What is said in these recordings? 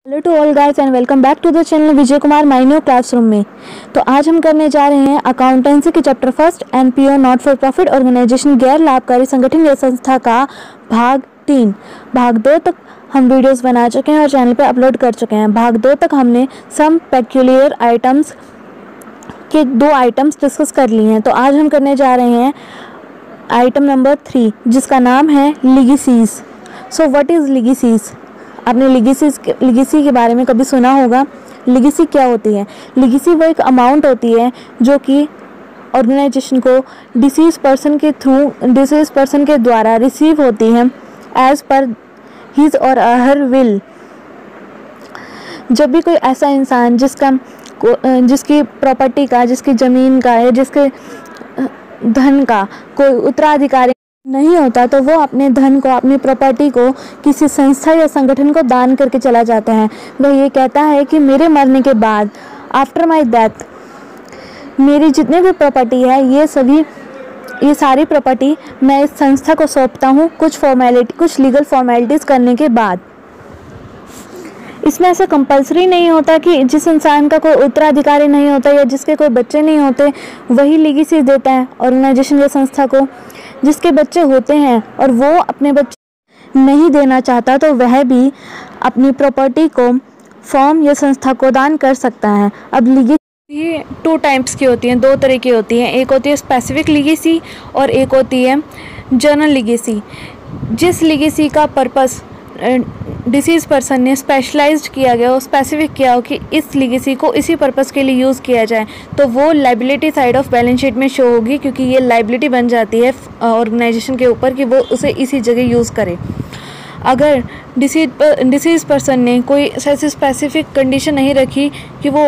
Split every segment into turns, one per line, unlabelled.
Hello to all guys and welcome back to the channel Vijay Kumar my new classroom में। तो आज हम करने जा रहे हैं अकाउंटेंसी के chapter first NPO not for profit organisation गैर लाभकारी संगठन या संस्था का भाग 3। भाग 2 तक हम वीडियोस बना चुके हैं और चैनल पे अपलोड कर चुके हैं। भाग 2 तक हमने सम पेक्यूलियर आइटम्स के 2 आइटम्स डिस्कस कर लिए हैं। तो आज हम करने जा रहे हैं आइटम नंबर 3 जिसका नाम है लीगेसीज। So what is लीगेसीज? आपने लीगेसी के बारे में कभी सुना होगा। लीगेसी क्या होती है? लीगेसी वो एक अमाउंट होती है जो कि ऑर्गेनाइजेशन को डिसीज पर्सन के द्वारा रिसीव होती है एज पर हिज और हर विल। जब भी कोई ऐसा इंसान जिसकी प्रॉपर्टी का, जिसकी ज़मीन का या जिसके धन का कोई उत्तराधिकारी नहीं होता तो वो अपने धन को, अपनी प्रॉपर्टी को किसी संस्था या संगठन को दान करके चला जाता है। वह ये कहता है कि मेरे मरने के बाद, आफ्टर माय डेथ, मेरी जितनी भी प्रॉपर्टी है ये सारी प्रॉपर्टी मैं इस संस्था को सौंपता हूँ कुछ लीगल फॉर्मेलिटीज़ करने के बाद। इसमें ऐसा कंपलसरी नहीं होता कि जिस इंसान का कोई उत्तराधिकारी नहीं होता या जिसके कोई बच्चे नहीं होते वही लीगेसी देता है ऑर्गेनाइजेशन या संस्था को। जिसके बच्चे होते हैं और वो अपने बच्चे नहीं देना चाहता तो वह भी अपनी प्रॉपर्टी को फॉर्म या संस्था को दान कर सकता है। अब लीगेसी ये 2 टाइप्स की होती हैं, 2 तरह की होती हैं। एक होती है स्पेसिफिक लीगेसी और एक होती है जनरल लीगेसी। जिस लीगेसी का पर्पस डिसीज पर्सन ने स्पेशलाइज्ड किया गया हो, स्पेसिफिक किया हो कि इस लीगेसी को इसी पर्पस के लिए यूज़ किया जाए, तो वो liability side of balance sheet में शो होगी, क्योंकि ये लाइबिलिटी बन जाती है ऑर्गेनाइजेशन के ऊपर कि वो उसे इसी जगह यूज़ करे। अगर डिसीज पर्सन ने कोई ऐसी स्पेसिफिक कंडीशन नहीं रखी कि वो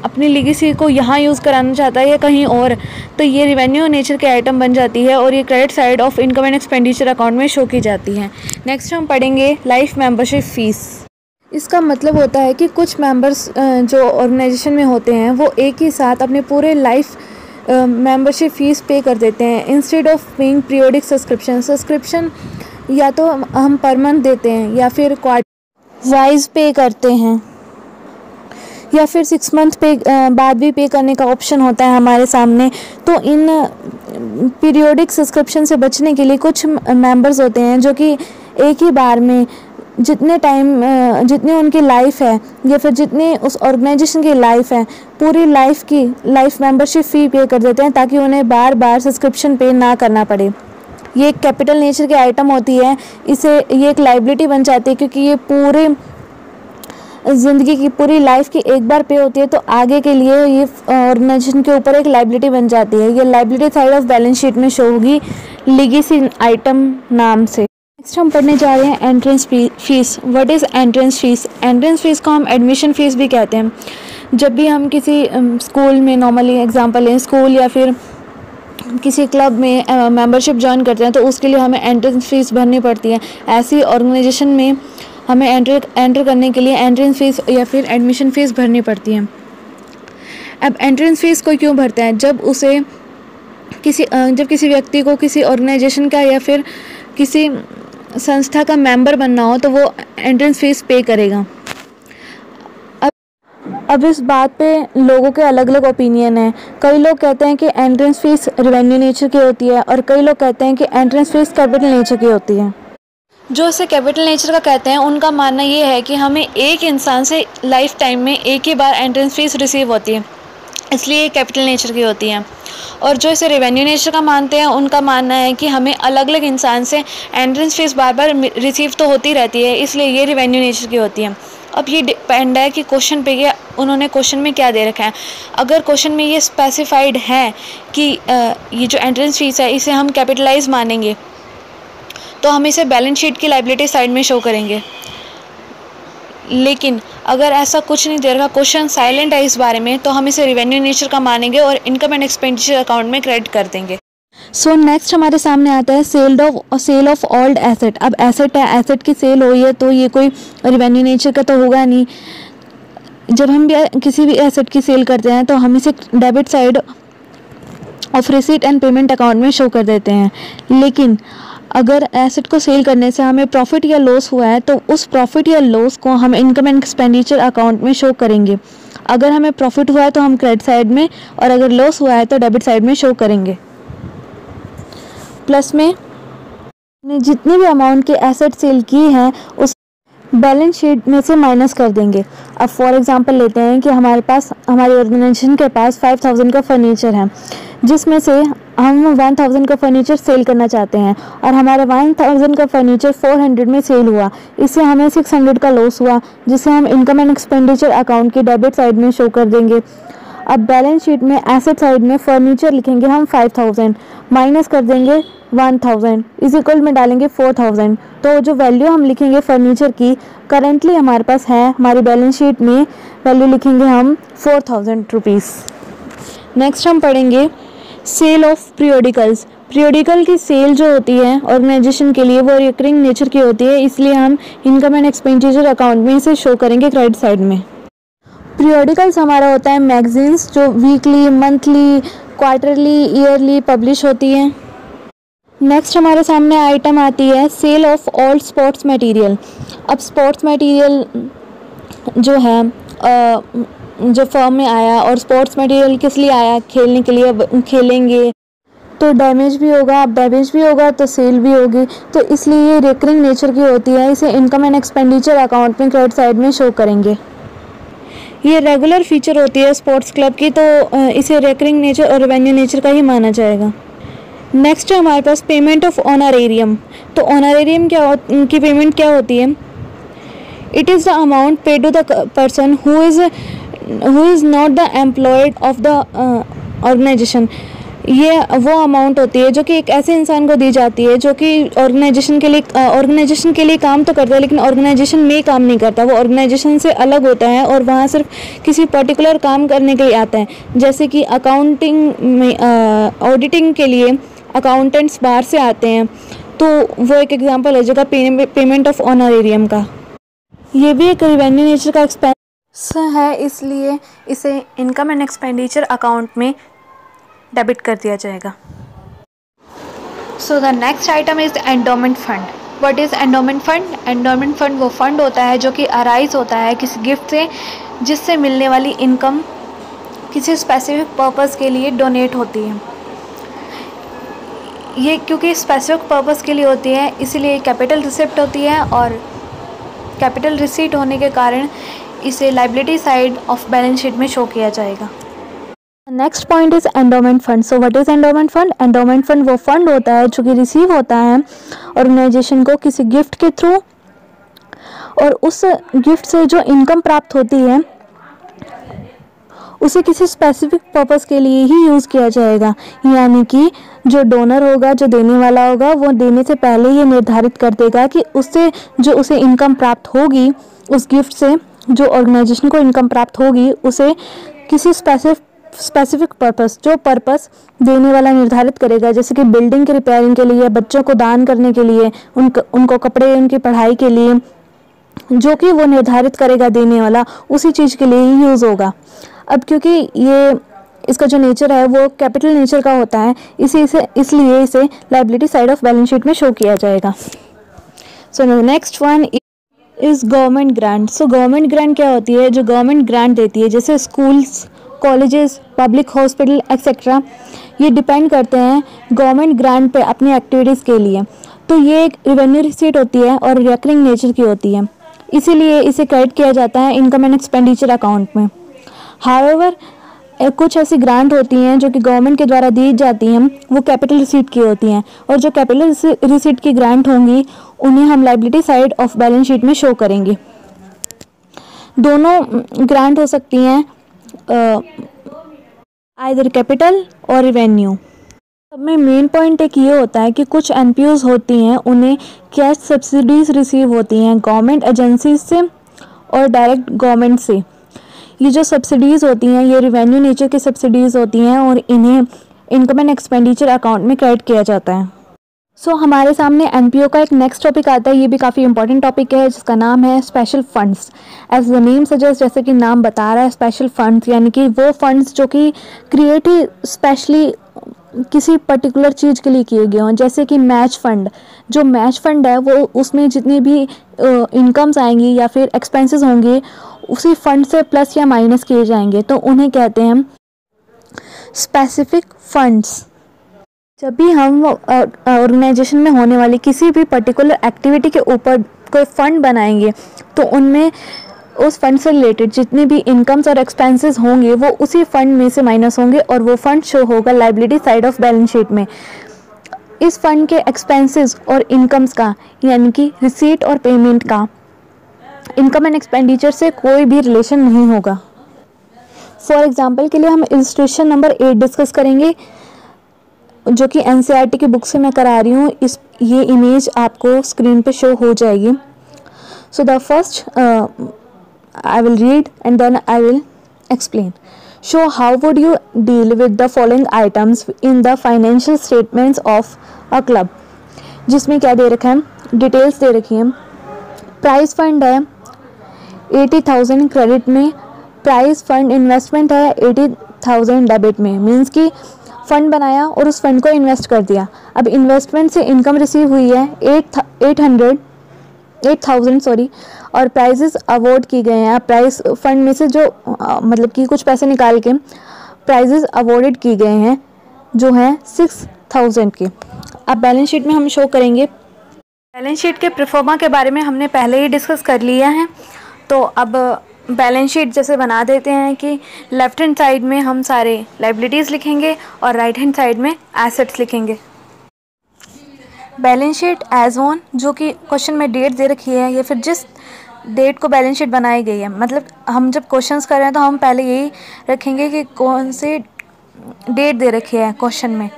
अपनी लीगेसी को यहाँ यूज़ कराना चाहता है या कहीं और, तो ये रेवेन्यू नेचर के आइटम बन जाती है और ये credit side of income and expenditure account में शो की जाती है। नेक्स्ट हम पढ़ेंगे लाइफ मेंबरशिप फीस। इसका मतलब होता है कि कुछ मेंबर्स जो ऑर्गेनाइजेशन में होते हैं वो एक ही साथ अपने पूरे लाइफ मेंबरशिप फीस पे कर देते हैं instead of paying periodic subscription या तो हम पर मंथ देते हैं या फिर क्वार्टर वाइज पे करते हैं या फिर 6 मंथ पे बाद भी पे करने का ऑप्शन होता है हमारे सामने। तो इन पीरियोडिक सब्सक्रिप्शन से बचने के लिए कुछ मेंबर्स होते हैं जो कि एक ही बार में जितनी उनकी लाइफ है या फिर जितनी उस ऑर्गेनाइजेशन की लाइफ है, पूरी लाइफ मेंबरशिप फ़ी पे कर देते हैं ताकि उन्हें बार बार सब्सक्रिप्शन पे ना करना पड़े। ये एक कैपिटल नेचर की आइटम होती है, ये एक लाइबिलिटी बन जाती है क्योंकि ये पूरे ज़िंदगी की, पूरी लाइफ की एक बार पे होती है, तो आगे के लिए ये ऑर्गेनाइजेशन के ऊपर एक लाइबिलिटी बन जाती है। ये liability side of balance sheet में शो होगी लीगेसी आइटम नाम से। नेक्स्ट हम पढ़ने जा रहे हैं entrance fees. What is entrance fees? Entrance fees को हम एडमिशन फीस भी कहते हैं। जब भी हम किसी स्कूल में, नॉर्मली एग्जाम्पल लें, स्कूल या फिर किसी क्लब में मेंबरशिप ज्वाइन करते हैं तो उसके लिए हमें एंट्रेंस फीस भरनी पड़ती है। ऐसी ऑर्गेनाइजेशन में हमें एंटर करने के लिए एंट्रेंस फीस या फिर एडमिशन फ़ीस भरनी पड़ती है। अब एंट्रेंस फीस कोई क्यों भरता है? जब किसी व्यक्ति को किसी ऑर्गेनाइजेशन का या फिर किसी संस्था का मेंबर बनना हो तो वो एंट्रेंस फीस पे करेगा। अब इस बात पे लोगों के अलग अलग ओपिनियन है। कई लोग कहते हैं कि एंट्रेंस फीस रेवेन्यू नेचर की होती है और कई लोग कहते हैं कि एंट्रेंस फीस कैपिटल नेचर की होती है। जो इसे कैपिटल नेचर का कहते हैं उनका मानना ये है कि हमें एक इंसान से लाइफ टाइम में एक ही बार एंट्रेंस फीस रिसीव होती है, इसलिए कैपिटल नेचर की होती हैं। और जो इसे रेवेन्यू नेचर का मानते हैं उनका मानना है कि हमें अलग अलग इंसान से एंट्रेंस फीस बार बार रिसीव तो होती रहती है, इसलिए ये रेवेन्यू नेचर की होती है। अब ये डिपेंड है कि क्वेश्चन पे उन्होंने क्वेश्चन में क्या दे रखा है। अगर क्वेश्चन में ये स्पेसिफाइड है कि ये जो एंट्रेंस फीस है इसे हम कैपिटलाइज मानेंगे तो हम इसे बैलेंस शीट की लाइबिलिटी साइड में शो करेंगे। लेकिन अगर ऐसा कुछ नहीं दे रखा, क्वेश्चन साइलेंट है इस बारे में, तो हम इसे रेवेन्यू नेचर का मानेंगे और इनकम एंड एक्सपेंडिचर अकाउंट में क्रेडिट कर देंगे। सो नेक्स्ट हमारे सामने आता है सेल ऑफ ओल्ड एसेट। अब एसेट है, एसेट की सेल हुई है तो ये कोई रेवेन्यू नेचर का तो होगा नहीं। जब हम भी किसी भी एसेट की सेल करते हैं तो हम इसे debit side of receipt and payment account में शो कर देते हैं। लेकिन अगर एसेट को सेल करने से हमें प्रॉफिट या लॉस हुआ है तो उस प्रॉफिट या लॉस को हम इनकम एंड एक्सपेंडिचर अकाउंट में शो करेंगे। अगर हमें प्रॉफिट हुआ है तो हम क्रेडिट साइड में, और अगर लॉस हुआ है तो डेबिट साइड में शो करेंगे। प्लस में जितनी भी अमाउंट की एसेट सेल की है उस बैलेंस शीट में से माइनस कर देंगे। अब फॉर एग्जांपल लेते हैं कि हमारी ऑर्गेनाइजेशन के पास 5000 का फर्नीचर है, जिसमें से हम 1000 का फर्नीचर सेल करना चाहते हैं और हमारा 1000 का फर्नीचर 400 में सेल हुआ। इससे हमें 600 का लॉस हुआ, जिसे हम इनकम एंड एक्सपेंडिचर अकाउंट की डेबिट साइड में शो कर देंगे। अब बैलेंस शीट में एसेट साइड में फर्नीचर लिखेंगे हम 5000, माइनस कर देंगे 1000, इज इक्वल में डालेंगे 4000। तो जो वैल्यू हम लिखेंगे फर्नीचर की करेंटली हमारे पास है, हमारी बैलेंस शीट में वैल्यू लिखेंगे हम 4000 रुपीज़। नेक्स्ट हम पढ़ेंगे सेल ऑफ पीरियोडिकल्स। पीरियोडिकल की सेल जो होती है ऑर्गेनाइजेशन के लिए वो रिकरिंग नेचर की होती है, इसलिए हम इनकम एंड एक्सपेंडिचर अकाउंट में इसे शो करेंगे क्रेडिट साइड में। पीरियोडिकल्स हमारा होता है मैगजीन्स जो weekly, monthly, quarterly, yearly publish होती हैं। नेक्स्ट हमारे सामने आइटम आती है sale of old sports material. अब स्पोर्ट्स मटेरियल जो है जो फर्म में आया, और स्पोर्ट्स मटेरियल किस लिए आया, खेलने के लिए। अब खेलेंगे तो डैमेज भी होगा, अब डैमेज भी होगा तो सेल भी होगी, तो इसलिए ये रिकरिंग नेचर की होती है, इसे इनकम एंड एक्सपेंडिचर अकाउंट में क्रेडिट साइड में शो करेंगे। ये रेगुलर फीचर होती है स्पोर्ट्स क्लब की, तो इसे रिकरिंग नेचर और रेवेन्यू नेचर का ही माना जाएगा। नेक्स्ट है हमारे पास पेमेंट ऑफ ऑनरेरियम। तो ऑनरेरियम की पेमेंट क्या होती है? It is the amount paid to the person who is not the employed of the organisation. ये वो अमाउंट होती है जो कि एक ऐसे इंसान को दी जाती है जो कि ऑर्गेनाइजेशन के लिए काम तो करता है लेकिन ऑर्गेनाइजेशन में काम नहीं करता, वो ऑर्गेनाइजेशन से अलग होता है और वहाँ सिर्फ किसी पर्टिकुलर काम करने के लिए आता है। जैसे कि अकाउंटिंग में ऑडिटिंग के लिए अकाउंटेंट्स बाहर से आते हैं, तो वो एक एग्जांपल है जगह पेमेंट ऑफ ऑनरेरियम का। ये भी एक रेवेन्यू नेचर का एक्सपेंस है, इसलिए इसे इनकम एंड एक्सपेंडिचर अकाउंट में डेबिट कर दिया जाएगा। So the next item is endowment fund. What is endowment fund? Endowment fund वो फंड होता है जो कि अराइज होता है किसी गिफ्ट से, जिससे मिलने वाली इनकम किसी स्पेसिफिक पर्पस के लिए डोनेट होती है। ये क्योंकि स्पेसिफिक पर्पस के लिए होती है इसीलिए कैपिटल रिसिप्ट होती है, और कैपिटल रिसीट होने के कारण इसे liability side of balance sheet में शो किया जाएगा। Next point is endowment fund. So what is endowment fund? Endowment fund वो फंड होता है जो कि रिसीव होता है ऑर्गेनाइजेशन को किसी गिफ्ट के थ्रू, और उस गिफ्ट से जो इनकम प्राप्त होती है उसे किसी स्पेसिफिक पर्पस के लिए ही यूज़ किया जाएगा। यानी कि जो डोनर होगा, जो देने वाला होगा, वो देने से पहले ये निर्धारित कर देगा कि उससे जो उसे इनकम प्राप्त होगी, उस गिफ्ट से जो ऑर्गेनाइजेशन को इनकम प्राप्त होगी, उसे किसी स्पेसिफिक पर्पस, जो पर्पस देने वाला निर्धारित करेगा, जैसे कि बिल्डिंग की रिपेयरिंग के लिए, बच्चों को दान करने के लिए, उनको कपड़े, उनकी पढ़ाई के लिए, जो कि वो निर्धारित करेगा देने वाला, उसी चीज़ के लिए ही यूज़ होगा। अब क्योंकि ये इसका जो नेचर है वो कैपिटल नेचर का होता है, इसलिए इसे liability side of balance sheet में शो किया जाएगा। So next one is government grant. So government grant क्या होती है? जो गवर्नमेंट ग्रांट देती है, जैसे schools, colleges, public hospital etcetera, ये डिपेंड करते हैं गवर्नमेंट ग्रांट पे अपनी एक्टिविटीज़ के लिए। तो ये एक रेवेन्यू रिसीट होती है और रिकरिंग नेचर की होती है, इसीलिए इसे क्रेडिट किया जाता है इनकम एंड एक्सपेंडिचर अकाउंट में। हाउएवर कुछ ऐसी ग्रांट होती हैं जो कि गवर्नमेंट के द्वारा दी जाती हैं, वो कैपिटल रिसीट की होती हैं, और जो कैपिटल रिसीट की ग्रांट होंगी उन्हें हम liability side of balance sheet में शो करेंगे। दोनों ग्रांट हो सकती हैं आइदर कैपिटल और रेवेन्यू। सब में मेन पॉइंट एक ये होता है कि कुछ एनपीओज होती हैं, उन्हें कैश सब्सिडीज रिसीव होती हैं गवर्नमेंट एजेंसीज से और डायरेक्ट गवर्नमेंट से। ये जो सब्सिडीज़ होती हैं ये रेवेन्यू नेचर की सब्सिडीज़ होती हैं और इन्हें इनकम एंड एक्सपेंडिचर अकाउंट में क्रेडिट किया जाता है। हमारे सामने एनपीओ का एक नेक्स्ट टॉपिक आता है। ये भी काफ़ी इंपॉर्टेंट टॉपिक है जिसका नाम है special funds. As the name suggest, जैसे कि नाम बता रहा है, स्पेशल फंड्स यानी कि वो फंड्स जो कि क्रिएट ही स्पेशली किसी पर्टिकुलर चीज़ के लिए किए गए हों। जैसे कि मैच फंड, जो मैच फंड है वो उसमें जितनी भी इनकम्स आएंगी या फिर एक्सपेंसेस होंगे उसी फंड से प्लस या माइनस किए जाएंगे, तो उन्हें कहते हैं स्पेसिफिक फंड्स। जब भी हम ऑर्गेनाइजेशन में होने वाली किसी भी पर्टिकुलर एक्टिविटी के ऊपर कोई फंड बनाएंगे तो उनमें उस फंड से रिलेटेड जितनी भी इनकम्स और एक्सपेंसेस होंगे वो उसी फंड में से माइनस होंगे और वो फंड शो होगा liability side of balance sheet में। इस फंड के एक्सपेंसेस और इनकम्स का यानी कि रिसीट और पेमेंट का इनकम एंड एक्सपेंडिचर से कोई भी रिलेशन नहीं होगा। फॉर एग्जाम्पल के लिए हम इलस्ट्रेशन नंबर 8 डिस्कस करेंगे जो कि एनसीईआरटी की बुक से मैं करा रही हूँ। ये इमेज आपको स्क्रीन पे शो हो जाएगी। So the first I will read and then I will explain. Show how would you deal with the following items in the financial statements of a club. जिसमें क्या दे रखा है, डिटेल्स दे रखी है। प्राइस फंड है 80,000 credit में, price fund investment है 80,000 debit में। मीन्स कि फंड बनाया और उस फंड को इन्वेस्ट कर दिया। अब इन्वेस्टमेंट से इनकम रिसीव हुई है 8,000 और प्राइजेस अवॉर्ड की गए हैं। प्राइस फंड में से जो मतलब कि कुछ पैसे निकाल के प्राइजेस अवॉर्डेड की गए हैं जो हैं 6,000 के। अब बैलेंस शीट में हम शो करेंगे। बैलेंस शीट के प्रोफार्मा के बारे में हमने पहले ही डिस्कस कर लिया है, तो अब बैलेंस शीट जैसे बना देते हैं कि लेफ्ट हैंड साइड में हम सारे लायबिलिटीज़ लिखेंगे और राइट हैंड साइड में एसेट्स लिखेंगे। बैलेंस शीट एज ऑन, जो कि क्वेश्चन में डेट दे रखी है या फिर जिस डेट को बैलेंस शीट बनाई गई है। मतलब हम जब क्वेश्चंस कर रहे हैं तो हम पहले यही रखेंगे कि कौन सी डेट दे रखी है क्वेश्चन में।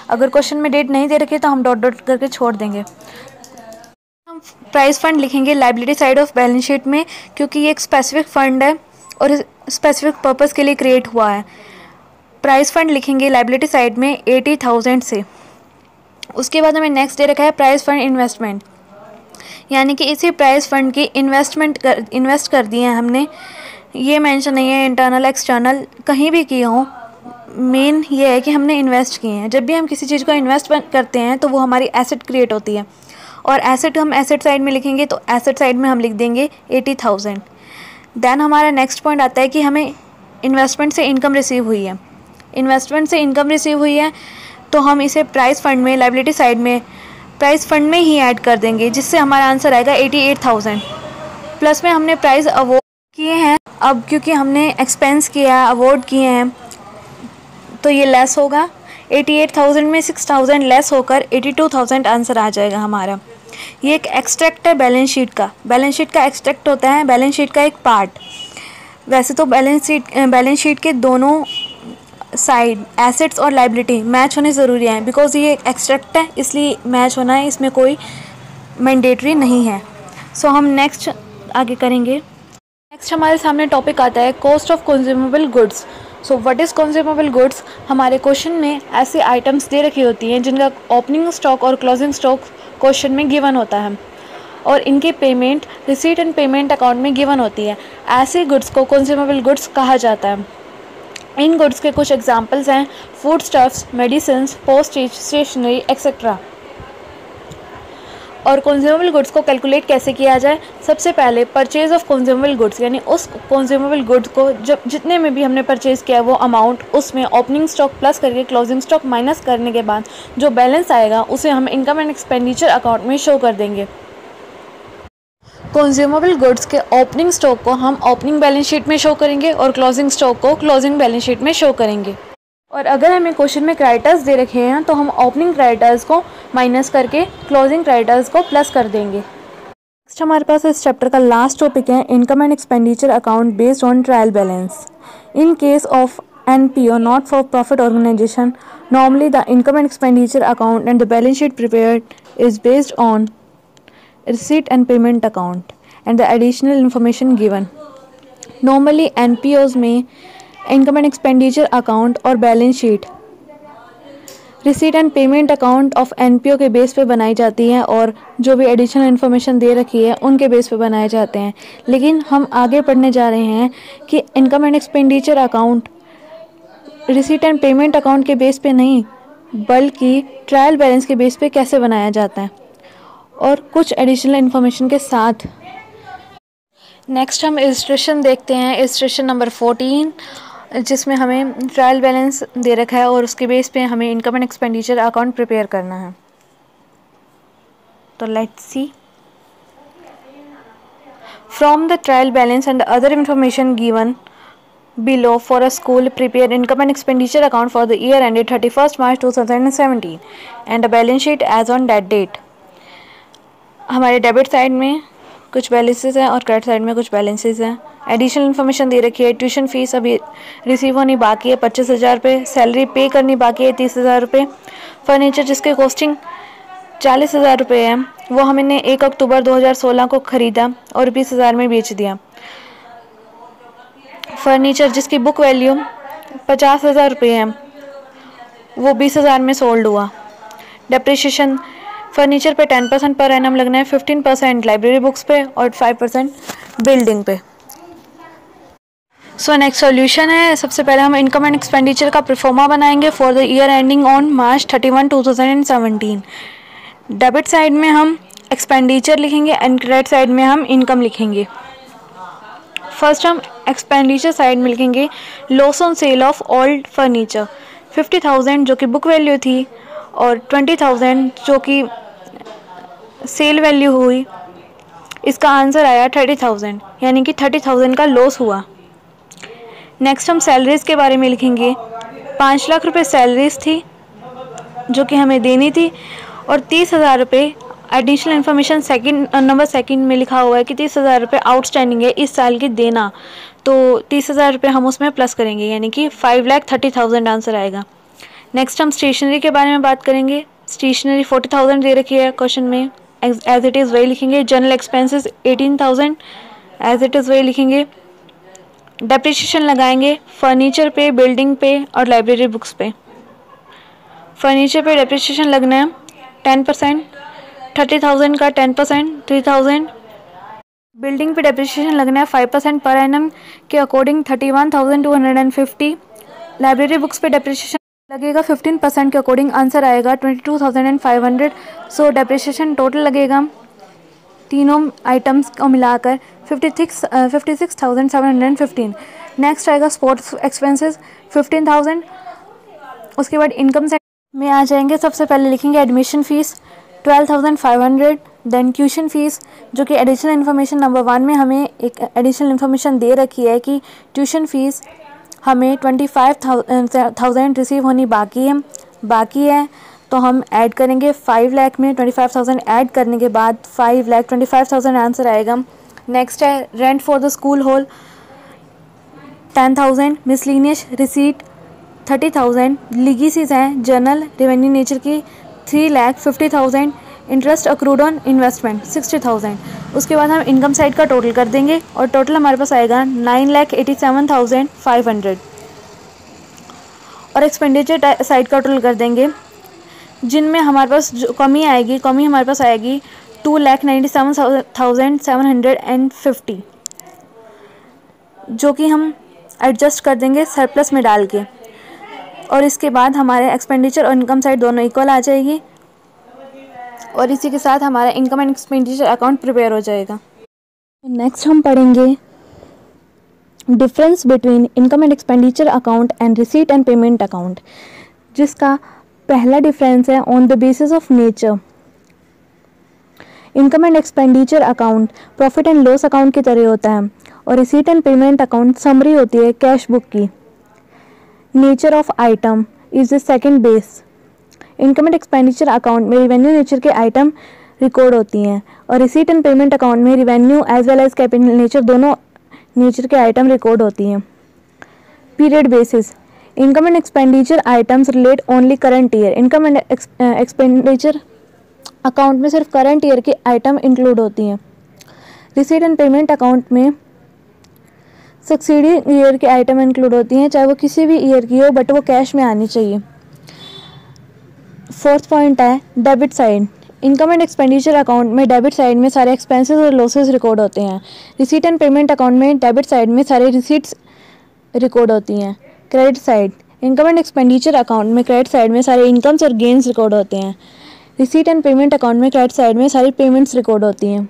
अगर क्वेश्चन में डेट नहीं दे रखी है तो हम डॉट डॉट करके छोड़ देंगे। हम प्राइस फंड लिखेंगे liability side of balance sheet में, क्योंकि ये एक स्पेसिफिक फंड है और स्पेसिफिक पर्पस के लिए क्रिएट हुआ है। प्राइस फंड लिखेंगे लायबिलिटी साइड में 80,000 से। उसके बाद हमें नेक्स्ट दे रखा है प्राइस फंड इन्वेस्टमेंट, यानी कि इसी प्राइस फंड की इन्वेस्ट कर दिए हैं हमने। ये मेंशन नहीं है इंटरनल एक्सटर्नल कहीं भी किए हों, मेन ये है कि हमने इन्वेस्ट किए हैं। जब भी हम किसी चीज़ को इन्वेस्ट करते हैं तो वो हमारी एसेट क्रिएट होती है और एसेट हम एसेट साइड में लिखेंगे तो एसेट साइड में हम लिख देंगे 80,000। देन हमारा नेक्स्ट पॉइंट आता है कि हमें इन्वेस्टमेंट से इनकम रिसीव हुई है। इन्वेस्टमेंट से इनकम रिसीव हुई है तो हम इसे प्राइस फंड में लायबिलिटी साइड में प्राइस फंड में ही ऐड कर देंगे, जिससे हमारा आंसर आएगा 88,000। प्लस में हमने प्राइस अवॉर्ड किए हैं, अब क्योंकि हमने एक्सपेंस किया है, अवॉर्ड किए हैं, तो ये लेस होगा। 88,000 में 6,000 लेस होकर 82,000 आंसर आ जाएगा हमारा। ये एक एक्सट्रैक्ट है बैलेंस शीट का। बैलेंस शीट का एक्सट्रैक्ट होता है बैलेंस शीट का एक पार्ट। वैसे तो बैलेंस शीट के दोनों साइड एसेट्स और लायबिलिटी मैच होने ज़रूरी है, बिकॉज ये एक एक्सट्रैक्ट है इसलिए मैच होना है, इसमें कोई मैंडेटरी नहीं है। सो हम नेक्स्ट आगे करेंगे। नेक्स्ट हमारे सामने टॉपिक आता है cost of consumable goods. So what is consumable goods? हमारे क्वेश्चन में ऐसे आइटम्स दे रखी होती हैं जिनका ओपनिंग स्टॉक और क्लोजिंग स्टॉक क्वेश्चन में गिवन होता है और इनके payment receipt and payment account में गिवन होती है। ऐसे गुड्स को कंज्यूमेबल गुड्स कहा जाता है। इन गुड्स के कुछ एग्जांपल्स हैं food stuffs, medicine, postage, stationery etcetera. और कंज्यूमेबल गुड्स को कैलकुलेट कैसे किया जाए? सबसे पहले परचेज ऑफ कंज्यूमेबल गुड्स, यानी उस कंज्यूमेबल गुड्स को जब जितने में भी हमने परचेज किया वो अमाउंट, उसमें ओपनिंग स्टॉक प्लस करके क्लोजिंग स्टॉक माइनस करने के बाद जो बैलेंस आएगा उसे हम इनकम एंड एक्सपेंडिचर अकाउंट में शो कर देंगे। कंज्यूमेबल गुड्स के ओपनिंग स्टॉक को हम ओपनिंग बैलेंस शीट में शो करेंगे और क्लोजिंग स्टॉक को क्लोजिंग बैलेंस शीट में शो करेंगे। और अगर हमें क्वेश्चन में क्रेडिटर्स दे रखे हैं तो हम ओपनिंग क्रेडिटर्स को माइनस करके क्लोजिंग क्रेडिटर्स को प्लस कर देंगे। नेक्स्ट हमारे पास इस चैप्टर का लास्ट टॉपिक है income and expenditure account based on trial balance. In case of NPO not for profit organization, normally the income and expenditure account and the balance sheet prepared is based on receipt and payment account and the additional information given. Normally NPOs में income and expenditure account और balance sheet receipt and payment account of NPO के base पे बनाई जाती है और जो भी एडिशनल इन्फॉर्मेशन दे रखी है उनके बेस पे बनाए जाते हैं। लेकिन हम आगे पढ़ने जा रहे हैं कि income and expenditure account receipt and payment account के बेस पे नहीं बल्कि ट्रायल बैलेंस के बेस पे कैसे बनाया जाता है और कुछ एडिशनल इन्फॉर्मेशन के साथ। नेक्स्ट हम इलस्ट्रेशन देखते हैं, इलस्ट्रेशन नंबर 14, जिसमें हमें ट्रायल बैलेंस दे रखा है और उसके बेस पे हमें income and expenditure account prepare करना है। तो let's see. From the trial balance and other information given below for a school, prepare income and expenditure account for the year ended 31st March 2017 and a balance sheet as on that date। हमारे debit side में कुछ balances हैं और credit side में कुछ balances हैं। Additional information दे रखी है, ट्यूशन फीस अभी रिसीव होनी बाकी है 25,000 रुपये, सैलरी पे करनी बाकी है 30,000 रुपये, फर्नीचर जिसके कॉस्टिंग 40,000 रुपये है वो हमने 1 अक्टूबर 2016 को ख़रीदा और 20,000 में बेच दिया। फर्नीचर जिसकी बुक वैल्यू 50,000 रुपये है वो 20,000 में सोल्ड हुआ। डेप्रिसिएशन फर्नीचर पे 10% पर एनम लगना है, 15% लाइब्रेरी बुक्स पे और 5% बिल्डिंग पे। सो नेक्स्ट सॉल्यूशन है, सबसे पहले हम इनकम एंड एक्सपेंडिचर का प्रोफॉर्मा बनाएंगे for the year ending on March 31, 2017। Debit side में हम एक्सपेंडिचर लिखेंगे एंड क्रेडिट साइड में हम इनकम लिखेंगे। फर्स्ट हम एक्सपेंडिचर साइड में लिखेंगे loss on sale of old furniture 50,000 जो कि बुक वैल्यू थी और 20,000 जो कि सेल वैल्यू हुई। इसका आंसर आया 30,000, यानी कि 30,000 का लॉस हुआ। नेक्स्ट हम सैलरीज के बारे में लिखेंगे 5 लाख रुपये सैलरीज थी जो कि हमें देनी थी और 30,000 रुपये एडिशनल इन्फॉर्मेशन नंबर सेकंड में लिखा हुआ है कि 30,000 रुपये आउटस्टैंडिंग है इस साल की देना, तो 30,000 रुपये हम उसमें प्लस करेंगे यानी कि 5,30,000 आंसर आएगा। नेक्स्ट हम स्टेशनरी के बारे में बात करेंगे। स्टेशनरी 40,000 दे रखी है क्वेश्चन में, एज इट इज़ वही लिखेंगे। General expenses 18,000 as it is वही लिखेंगे। डेप्रिसिएशन लगाएंगे फर्नीचर पे, बिल्डिंग पे और लाइब्रेरी बुक्स पे। फर्नीचर पे डेप्रिसिएशन लगना है 10%, 30,000 का 10% 3,000। बिल्डिंग पे डेप्रिसिएशन लगना है 5% पर एनम के अकॉर्डिंग 31,250। लाइब्रेरी बुक्स पे डेप्रिसिएशन लगेगा 15% के अकॉर्डिंग, आंसर आएगा 22,500। सो डेप्रिसिएशन टोटल लगेगा तीनों आइटम्स को मिलाकर 56,715। नेक्स्ट आएगा स्पोर्ट्स एक्सपेंसेस 15,000। उसके बाद इनकम सेक्शन में आ जाएंगे। सबसे पहले लिखेंगे admission fees 12,500, then tuition fees जो कि एडिशनल इन्फॉर्मेशन नंबर 1 में हमें एक एडिशनल इन्फॉर्मेशन दे रखी है कि ट्यूशन फ़ीस हमें 25,000 रिसीव होनी बाकी है तो हम ऐड करेंगे 5 लाख में 25,000 ऐड करने के बाद 5,25,000 आंसर आएगा। नेक्स्ट है rent for the school hall 10,000, miscellaneous receipt 30,000, लीगेसीज हैं जनरल रेवेन्यू नेचर की 3,50,000, इंटरेस्ट अक्रूड ऑन इन्वेस्टमेंट 60,000। उसके बाद हम इनकम साइड का टोटल कर देंगे और टोटल हमारे पास आएगा 9,87,500 और एक्सपेंडिचर साइड का टोटल कर देंगे जिनमें हमारे पास जो कमी हमारे पास आएगी 2,97,750 जो कि हम एडजस्ट कर देंगे सरप्लस में डाल के और इसके बाद हमारे एक्सपेंडिचर और इनकम साइड दोनों इक्वल आ जाएगी और इसी के साथ हमारा income and expenditure account prepare हो जाएगा। नेक्स्ट हम पढ़ेंगे difference between income and expenditure account and receipt and payment account, जिसका पहला डिफरेंस है on the basis of nature. Income and expenditure account profit and loss account की तरह होता है और receipt and payment account summary होती है कैश बुक की। Nature of item is the second base. Income and expenditure account में revenue nature के आइटम रिकॉर्ड होती हैं और रिसीट एंड पेमेंट अकाउंट में revenue as well as capital nature दोनों नेचर के आइटम रिकॉर्ड होती हैं। Period basis income and expenditure items relate only current year. Income and expenditure account में सिर्फ करंट ईयर के आइटम इंक्लूड होती हैं। रिसीट एंड पेमेंट अकाउंट में सक्सीडिंग ईयर के आइटम इंक्लूड होती हैं, चाहे वो किसी भी ईयर की हो बट वो कैश में आनी चाहिए। फोर्थ पॉइंट है debit side. Income and expenditure account में डेबिट साइड में सारे एक्सपेंसेस और लॉसेस रिकॉर्ड होते हैं। रिसीट एंड पेमेंट अकाउंट में डेबिट साइड में सारे रिसीट्स रिकॉर्ड होती हैं। Credit side, income and expenditure account में क्रेडिट साइड में सारे इनकम्स और गेन्स रिकॉर्ड होते हैं। रिसीट एंड पेमेंट अकाउंट में क्रेडिट साइड में सारी पेमेंट्स रिकॉर्ड होती हैं।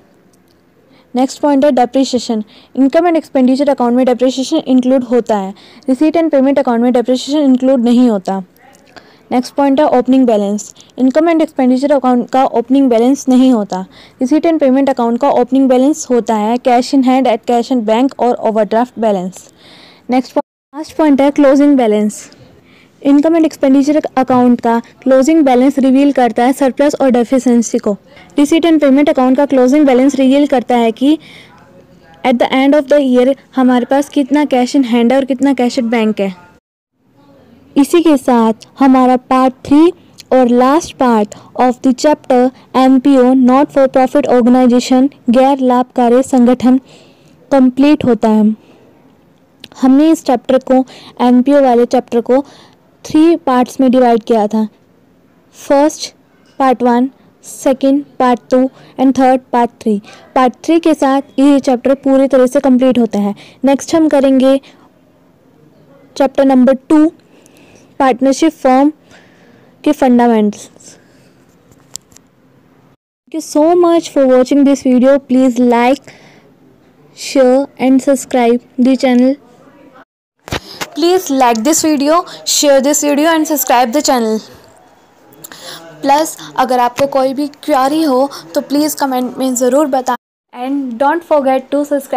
नेक्स्ट पॉइंट है depreciation. Income and expenditure account में डेप्रिसिएशन इंक्लूड होता है। रिसीट एंड पेमेंट अकाउंट में डेप्रिसिएशन इंक्लूड नहीं होता। नेक्स्ट पॉइंट है opening balance. Income and expenditure account का ओपनिंग बैलेंस नहीं होता। रिसीट एंड पेमेंट अकाउंट का ओपनिंग बैलेंस होता है cash in hand, at cash in bank और overdraft balance. Next last point है closing balance. Income and expenditure account का closing balance reveal करता है सरप्लस और डेफिशिएंसी को। रिसीट एंड पेमेंट अकाउंट का क्लोजिंग बैलेंस रिवील करता है कि at the end of the year हमारे पास कितना कैश इन हैंड है और कितना कैश एट बैंक है। इसी के साथ हमारा पार्ट 3 और last part of the chapter NPO not for profit organisation, गैर लाभकारी संगठन कंप्लीट होता है। हमने इस चैप्टर को, एनपीओ वाले चैप्टर को 3 पार्ट्स में डिवाइड किया था। First part 1, second part 2 and third part 3। Part 3 के साथ ये चैप्टर पूरी तरह से कंप्लीट होता है। नेक्स्ट हम करेंगे चैप्टर नंबर 2, पार्टनरशिप फॉर्म के fundamentals. Thank you so much for watching this video. Please like, share and subscribe the channel. Please like this video, share this video and subscribe the channel. Plus अगर आपको कोई भी query हो तो please comment में ज़रूर बताएं and don't forget to subscribe.